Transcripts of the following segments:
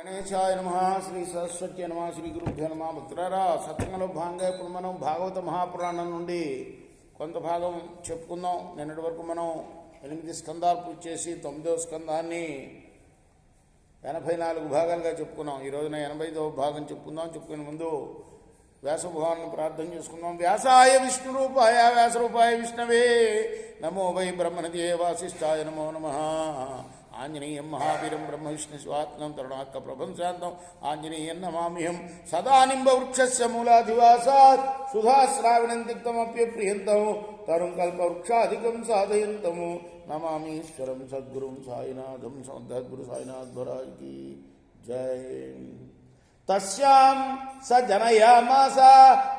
గణేశాయ నమ. శ్రీ సరస్వతి నమ. శ్రీ గురుభ్యో నమ. మిత్రారా, సత్సంగంలో భాగంగా ఇప్పుడు మనం భాగవత మహాపురాణం నుండి కొంత భాగం చెప్పుకుందాం. నిన్నటి వరకు మనం 8 స్కందాలు పూర్తి చేసి 9వ స్కందాన్ని 84 భాగాలుగా చెప్పుకున్నాం. ఈ రోజున 85వ భాగం చెప్పుకుందాం. చెప్పుకునే ముందు వ్యాసభగవాన్ని ప్రార్థన చేసుకుందాం. వ్యాసాయ విష్ణురూపాయ వ్యాసరూపాయ విష్ణవే నమో వై బ్రహ్మణదే వాసిష్ఠాయ నమో నమ. ఆంజనేయం మహావీరం బ్రహ్మ విష్ణు స్వాత్మం తరుణాక్క ప్రభంశాంతం ఆంజనేయం నమామ్యహం. సదా నింబవృక్షస్య మూలాధివాసాత్ సుధాశ్రావిణం తిక్తమప్యప్రియంతం తరుం కల్పవృక్షాధికం సాధయంతము నమామీశ్వరం సద్గురుం సాయినాథం. సద్గురు సాయినాథ్ మహారాజ్కి జై. తస్యాం స జనయామాస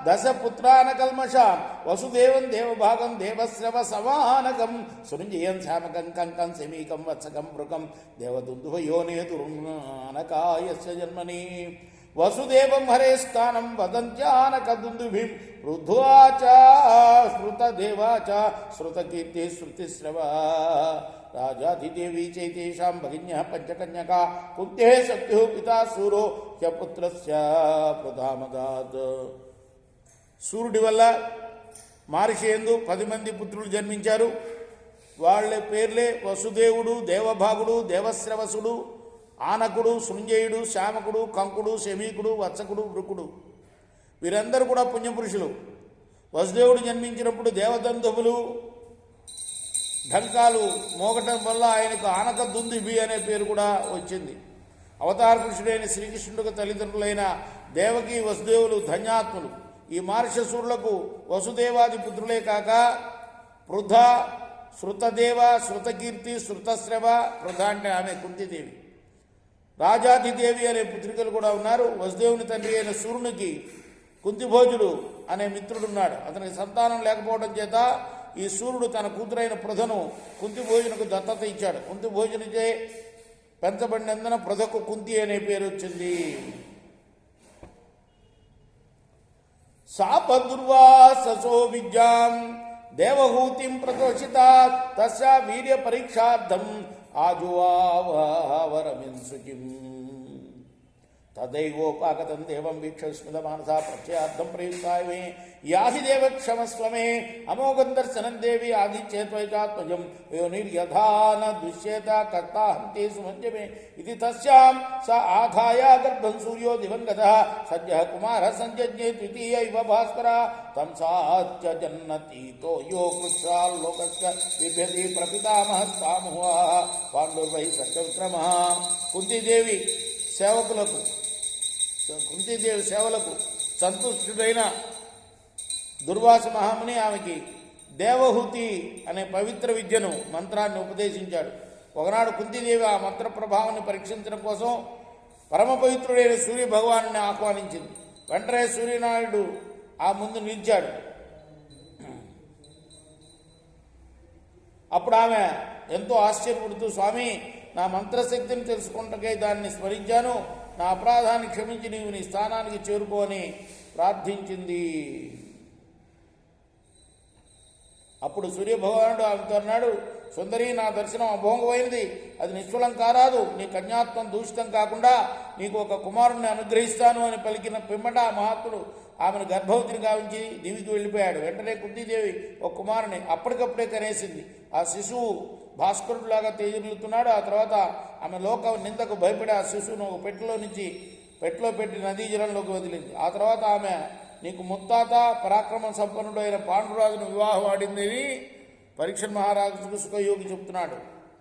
దశపుత్రాన కల్మషాం వసుదేవం దేవభాగం దేవశ్రవ సమానకం సృంజయం శామకం కంకం శమీకం వత్సకం మృగం దేవదుందుభయోనేతురునకాయస్య జన్మని వసుదేవం హరే స్థానం వదంత్యానక దుందుభిం వృద్ధ్వాచ శృతదేవాచ శృతకీర్తి శృతిశ్రవ రాజాధిదేవీ చైతేషాం భగిన్య పంచకన్యకా కుంతే సత్యో పితా సూరో పుత్రస్య ప్రధామదాత్. సూర్యుడి వల్ల మహర్షి యందు 10 మంది పుత్రులు జన్మించారు. వాళ్ళ పేర్లే వసుదేవుడు, దేవభాగుడు, దేవశ్రవసుడు, ఆనకుడు, సృంజయుడు, శ్యామకుడు, కంకుడు, శమీకుడు, వత్సకుడు, వృకుడు. వీరందరూ కూడా పుణ్యపురుషులు. వసుదేవుడు జన్మించినప్పుడు దేవదంధువులు ఢంకాలు మోగటం వల్ల ఆయనకు ఆనక దుందుభి అనే పేరు కూడా వచ్చింది. అవతార పురుషుడైన శ్రీకృష్ణుడికి తల్లిదండ్రులైన దేవకి వసుదేవులు ధన్యాత్ములు. ఈ మహర్షసూరులకు వసుదేవాది పుత్రులే కాక పృథ, శృతదేవ, శృతకీర్తి, శృతశ్రవ. పృథ అంటే ఆమె కుంతిదేవి. రాజాధిదేవి అనే పుత్రికలు కూడా ఉన్నారు. వసుదేవుని తండ్రి అయిన సూర్యునికి కుంతిభోజుడు అనే మిత్రుడున్నాడు. అతనికి సంతానం లేకపోవడం చేత ఈ సూర్యుడు తన కూతురైన పృథను కుంతిభోజునకు దత్తత ఇచ్చాడు. కుంతిభోజునిచే పెంచబడినందున పృథకు కుంతి అనే పేరు వచ్చింది. సాపదుర్వాససో విద్యాం దేవహూతిం ప్రతోషిత తస్యా వీర్య పరీక్షార్థం ఆజువావరమిన్సుచిం తదైవోపాగతం దేవం వీక్ష స్మితమానసా ప్రత్యయార్థం ప్రయుక్తాయ యాహి దేవ క్షమస్వమే అమోఘం దర్శనం దేవి ఆదిత్యేత్వైకాత్మజం యోనిర్యథాన దుశ్యేత కర్తాహంతే సుమంజమే ఇది తస్యాం స ఆధాయ గర్భం సూర్యో దివంగత సద్య కుమార సంజజ్ఞే ద్వితీయ ఇవ భాస్కర తం సాత్య జన్నతీతో యో కృష్ణాల్లోకస్య విభ్యతి ప్రపితామహస్తాముహ పాండుర్వై సత్యవిక్రమ. కుంతీదేవి సేవలకు సంతుష్టుడైన దుర్వాస మహాముని ఆమెకి దేవహూతి అనే పవిత్ర విద్యను మంత్రాన్ని ఉపదేశించాడు. ఒకనాడు కుంతీదేవి ఆ మంత్ర ప్రభావాన్ని పరీక్షించడం కోసం పరమ పవిత్రుడైన సూర్య భగవాను ఆహ్వానించింది. వెంటనే సూర్యనారాయణుడు ఆ ముందు నిలిచాడు. అప్పుడు ఆమె ఎంతో ఆశ్చర్యపడుతూ, స్వామి, నా మంత్రశక్తిని తెలుసుకుంటకై దాన్ని స్మరించాను. నా అపరాధాన్ని క్షమించి నీవు నీ స్థానానికి చేరుకోని ప్రార్థించింది. అప్పుడు సూర్యభగవానుడు ఆమెతో అన్నాడు, సుందరి, నా దర్శనం అభోంగమైనది. అది నిష్ఫలం కారాదు. నీ కన్యాత్వం దూషితం కాకుండా నీకు ఒక కుమారుణ్ణి అనుగ్రహిస్తాను అని పలికిన పిమ్మట ఆ మహాత్ముడు ఆమెను గర్భవతిని గావించి దివికి వెళ్ళిపోయాడు. వెంటనే కుంతీదేవి ఒక కుమారుని అప్పటికప్పుడే కనేసింది. ఆ శిశువు భాస్కరుడిలాగా తేజరిల్లుతున్నాడు. ఆ తర్వాత ఆమె లోక నిందకు భయపడి ఆ శిశువును ఒక పెట్టెలో పెట్టి నదీ జలంలోకి వదిలింది. ఆ తర్వాత ఆమె నీకు ముత్తాత పరాక్రమ సంపన్నుడు అయిన పాండురాజును వివాహం ఆడింది అని పరీక్షణ్ మహారాజుకు సుఖయోగి చెప్తున్నాడు.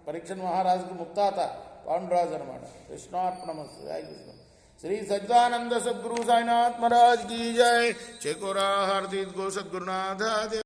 పరీక్షణ్ మహారాజుకు ముత్తాత పాండురాజు అనమాట. కృష్ణార్పణమస్తు. జై కృష్ణ. శ్రీ సచ్చిదానంద సద్గురు సాయినాథ్ మహారాజ్ కీ జై. చేకోరా హారతి గో సద్గురునాథ.